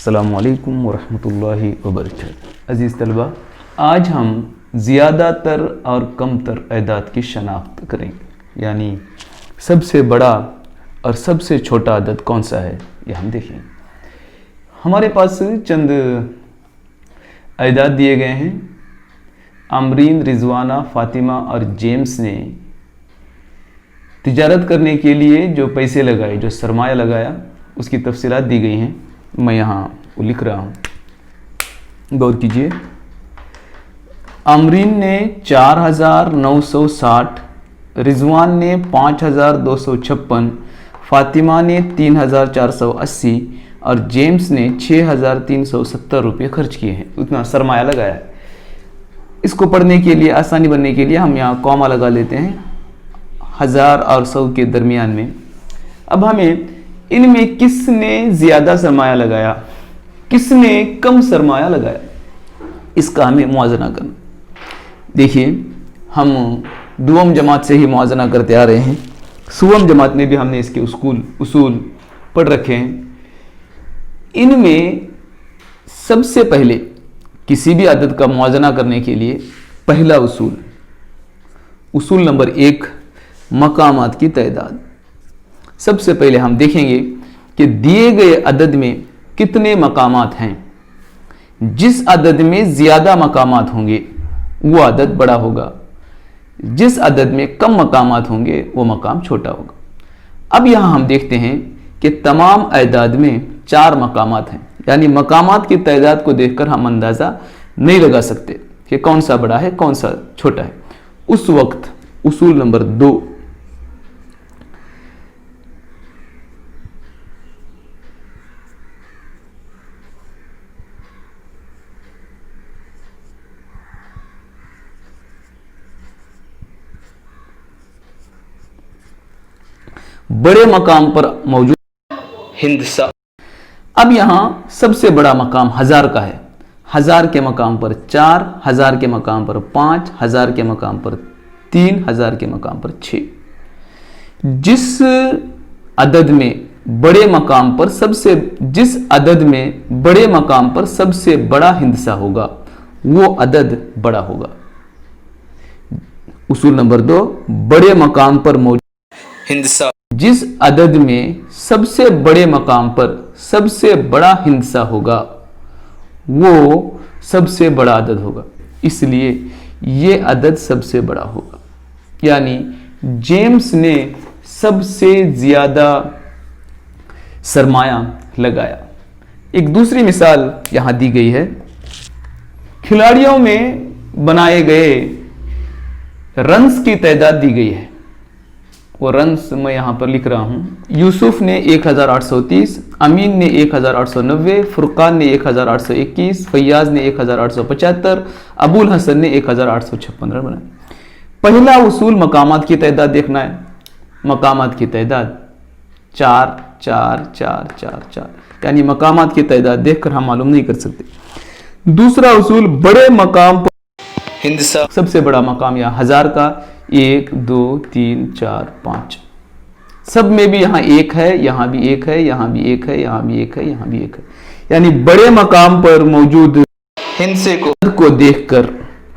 अस्सलामुअलैकुम वरहमतुल्लाहि वबरकातुहू। अज़ीज़ तलबा, आज हम ज़्यादातर और कमतर अदाद की शनाख्त करेंगे, यानी सबसे बड़ा और सबसे छोटा अदद कौन सा है यह हम देखेंगे। हमारे पास चंद अदाद दिए गए हैं। अमरीन, रिजवाना, फ़ातिमा और जेम्स ने तिजारत करने के लिए जो पैसे लगाए, जो सरमाया लगाया, उसकी तफसीलात दी गई हैं। मैं यहाँ वो लिख रहा हूँ, गौर कीजिए। अमरीन ने 4,960, रिजवान ने 5,256, फ़ातिमा ने 3,480 और जेम्स ने 6,370 रुपये खर्च किए हैं। उतना सरमाया लगाया है। इसको पढ़ने के लिए, आसानी बनने के लिए हम यहाँ कॉमा लगा लेते हैं 1000 और 100 के दरमियान में। अब हमें इनमें किसने ज़्यादा सरमाया लगाया, किसने कम सरमाया लगाया, इसका हमें मुआवजा करना। देखिए, हम दुवम जमात से ही मुआवजा करते आ रहे हैं। सुवम जमात में भी हमने इसके उसूल पढ़ रखे हैं। इनमें सबसे पहले किसी भी अदद का मुआवजा करने के लिए पहला उसूल नंबर 1, मकामात की तादाद। सबसे पहले हम देखेंगे कि दिए गए अदद में कितने मकामात हैं। जिस अदद में ज़्यादा मकामात होंगे वो अदद बड़ा होगा, जिस अदद में कम मकामात होंगे वो मकाम छोटा होगा। अब यहाँ हम देखते हैं कि तमाम अदाद में 4 मकामात हैं, यानी मकामात की तादाद को देखकर हम अंदाज़ा नहीं लगा सकते कि कौन सा बड़ा है कौन सा छोटा है। उस वक्त उसूल नंबर 2, बड़े मकाम पर मौजूद हिंदसा। अब यहां सबसे बड़ा मकाम 1000 का है। 1000 के मकाम पर 4, 1000 के मकाम पर 5, 1000 के मकाम पर 3, 1000 के मकाम पर 6। जिस अदद में बड़े मकाम पर सबसे बड़ा हिंदसा होगा वो अदद बड़ा होगा। उसूल नंबर 2, बड़े मकाम पर मौजूद हिंदसा। जिस अदद में सबसे बड़े मकाम पर सबसे बड़ा हिंदसा होगा वो सबसे बड़ा अदद होगा, इसलिए ये अदद सबसे बड़ा होगा। यानी जेम्स ने सबसे ज्यादा सरमाया लगाया। एक दूसरी मिसाल यहां दी गई है। खिलाड़ियों में बनाए गए रन्स की तादाद दी गई है। वो रन्स मैं यहाँ पर लिख रहा हूँ। यूसुफ ने 1830, अमीन ने 1890, फुरकान ने 1821, फैयाज ने 1875, अबुल हसन ने 1856 रन बनाए। पहला उसूल मकामात की तादाद देखना है। मकामात की तादाद 4 4 4 4 4, यानी मकामात की तादाद देखकर हम मालूम नहीं कर सकते। दूसरा उसूल, बड़े मकाम पर हिंदसा। सबसे बड़ा मकाम यहाँ 1000 का 1 2 3 4 5, सब में भी यहाँ 1 है, यहाँ भी 1 है, यहाँ भी 1 है, यहाँ भी 1 है, यहाँ भी 1 है। यानी बड़े मकाम पर मौजूद हिंसे को देखकर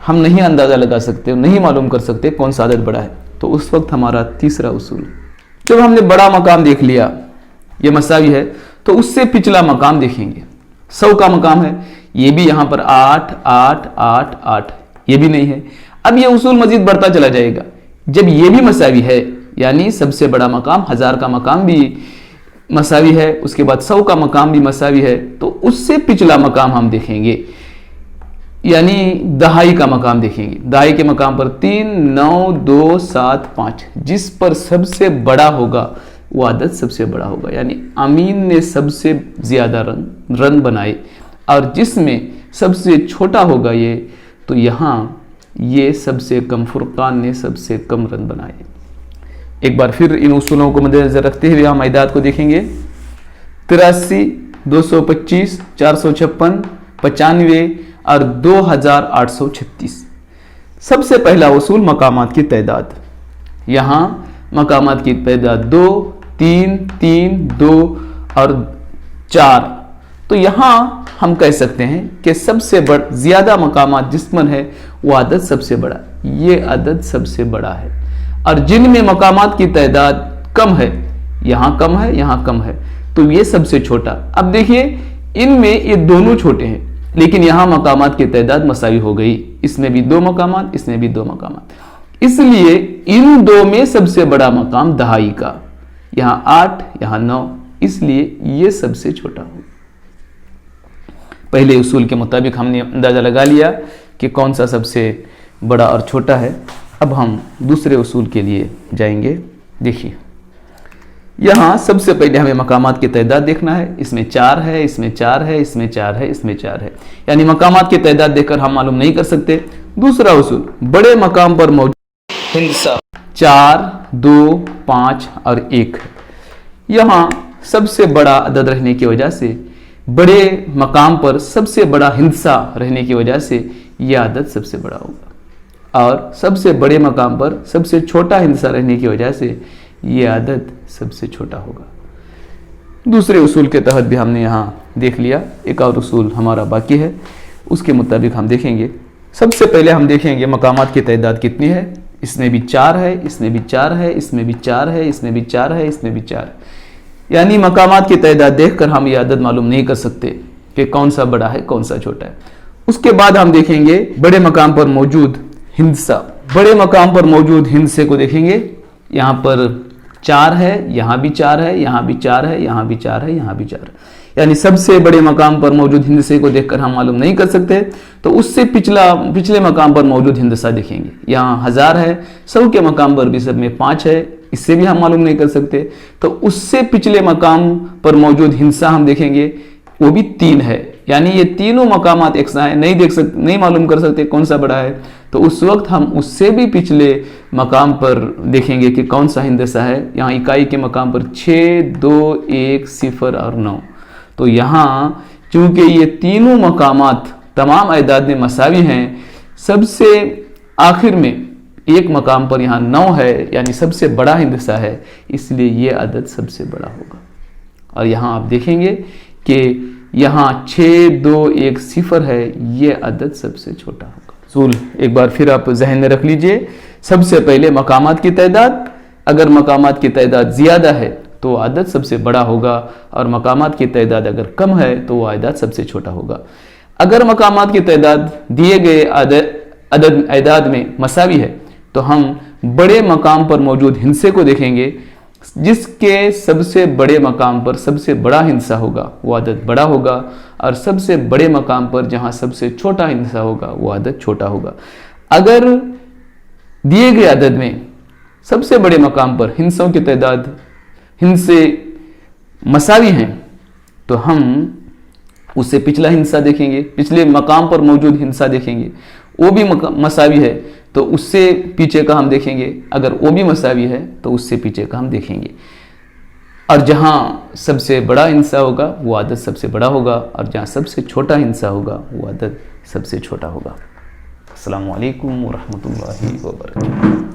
हम नहीं अंदाजा लगा सकते, नहीं मालूम कर सकते कौन सा अदद बड़ा है। तो उस वक्त हमारा तीसरा उसूल, जब हमने बड़ा मकाम देख लिया, ये मसावी है, तो उससे पिछला मकाम देखेंगे। 100 का मकाम है, ये भी यहाँ पर 8 8 8 8, ये भी नहीं है। अब ये उसूल मजीद बढ़ता चला जाएगा। जब ये भी मसावी है, यानी सबसे बड़ा मकाम 1000 का मकाम भी मसावी है, उसके बाद 100 का मकाम भी मसावी है, तो उससे पिछला मकाम हम देखेंगे, यानी दहाई का मकाम देखेंगे। दहाई के मकाम पर 3 9 2 7 5, जिस पर सबसे बड़ा होगा वो अदद सबसे बड़ा होगा। यानी अमीन ने सबसे ज्यादा रन बनाए और जिसमें सबसे छोटा होगा ये, तो यहाँ ये सबसे कम, फुरकान ने सबसे कम रन बनाए। एक बार फिर इन उसूलों को मद्देनजर रखते हुए हम अदाद को देखेंगे। 83, 225, 456, 95 और 2836। सबसे पहला उसूल मकामात की तादाद। यहाँ मकामात की तादाद 2 3 3 2 और 4 तो यहां हम कह सकते हैं कि सबसे ज्यादा मकामात जिसमें है वो अदद सबसे बड़ा, ये अदद सबसे बड़ा है। और जिनमें मकामात की तादाद कम है, यहां कम है यहां कम है, तो ये सबसे छोटा। अब देखिए इनमें ये दोनों छोटे हैं, लेकिन यहां मकामात की तादाद मसावी हो गई, इसमें भी 2 मकामात, इसमें भी 2 मकामात, इसलिए इन दो में सबसे बड़ा मकाम दहाई का, यहां 8 यहां 9, इसलिए ये सबसे छोटा होगा। पहले उसूल के मुताबिक हमने अंदाजा लगा लिया कि कौन सा सबसे बड़ा और छोटा है। अब हम दूसरे उसूल के लिए जाएंगे। देखिए यहाँ सबसे पहले हमें मकामात की तादाद देखना है, इसमें 4 है, इसमें 4 है, इसमें 4 है, इसमें 4 है, यानी मकामात की तादाद देखकर हम मालूम नहीं कर सकते। दूसरा उसूल, बड़े मकाम पर मौजूद हिंसा 4, 2, 5 और 1 है। यहाँ सबसे बड़ा अदद रहने की वजह से, बड़े मकाम पर सबसे बड़ा हिंसा रहने की वजह से यह अदद सबसे बड़ा होगा, और सबसे बड़े मकाम पर सबसे छोटा हिंसा रहने की वजह से यह अदद सबसे छोटा होगा। दूसरे उसूल के तहत भी हमने यहाँ देख लिया, एक और उसूल हमारा बाकी है, उसके मुताबिक हम देखेंगे। सबसे पहले हम देखेंगे मकामात की तादाद कितनी है। इसमें भी 4 है, इसमें भी 4 है, इसमें भी 4 है, इसमें भी 4 है, इसमें भी 4 है, यानी मकामात की तादाद देखकर हम ये अदद मालूम नहीं कर सकते कि कौन सा बड़ा है कौन सा छोटा है। उसके बाद हम देखेंगे बड़े मकाम पर मौजूद हिंसा। बड़े मकाम पर मौजूद हिंसे को देखेंगे, यहाँ पर 4 है, यहाँ भी 4 है, यहाँ भी 4 है, यहाँ भी 4 है, यहाँ भी 4 है, यानी सबसे बड़े मकाम पर मौजूद हिंसे को देखकर हम मालूम नहीं कर सकते, तो उससे पिछले मकाम पर मौजूद हिंसा देखेंगे। यहाँ 1000 है, 100 के मकाम पर भी सब में 5 है, इससे भी हम मालूम नहीं कर सकते, तो उससे पिछले मकाम पर मौजूद हिंसा हम देखेंगे, वो भी 3 है, यानी ये तीनों मकामात एक सा है, नहीं मालूम कर सकते कौन सा बड़ा है, तो उस वक्त हम उससे भी पिछले मकाम पर देखेंगे कि कौन सा हिंसा है। यहाँ इकाई के मकाम पर 6, 2, 1, 0 और 9, तो यहाँ चूंकि ये तीनों मकामात तमाम अदाद में मसावी हैं, सबसे आखिर में एक मकाम पर यहाँ 9 है, यानी सबसे बड़ा हिंसा है, इसलिए ये अदद सबसे बड़ा होगा। और यहाँ आप देखेंगे कि यहाँ 6, 2, 1, 0 है, ये अदद सबसे छोटा होगा। उसूल एक बार फिर आप जहन में रख लीजिए। सबसे पहले मकामात की तादाद, अगर मकामात की तादाद ज़्यादा है तो अदद सबसे बड़ा होगा, और मकामात की तादाद अगर कम है तो वह अदद सबसे छोटा होगा। अगर मकामात की तादाद दिए गए अदाद में मसावी है तो हम बड़े मकाम पर मौजूद हिंसे को देखेंगे, जिसके सबसे बड़े मकाम पर सबसे बड़ा हिंसा होगा वो अदद बड़ा होगा, और सबसे बड़े मकाम पर जहाँ सबसे छोटा हिंसा होगा वो अदद छोटा होगा। अगर दिए गए अदद में सबसे बड़े मकाम पर हिंसों की तादाद हिंसे मसावी हैं तो हम उससे पिछला हिंसा देखेंगे, पिछले मकाम पर मौजूद हिंसा देखेंगे, वो भी मसावी है तो उससे पीछे का हम देखेंगे, अगर वो भी मसावी है तो उससे पीछे का हम देखेंगे, और जहाँ सबसे बड़ा हिंसा होगा वो अदद सबसे बड़ा होगा, और जहाँ सबसे छोटा हिंसा होगा वो अदद सबसे छोटा होगा। अस्सलामु अलैकुम व रहमतुल्लाहि व बरकातुहू।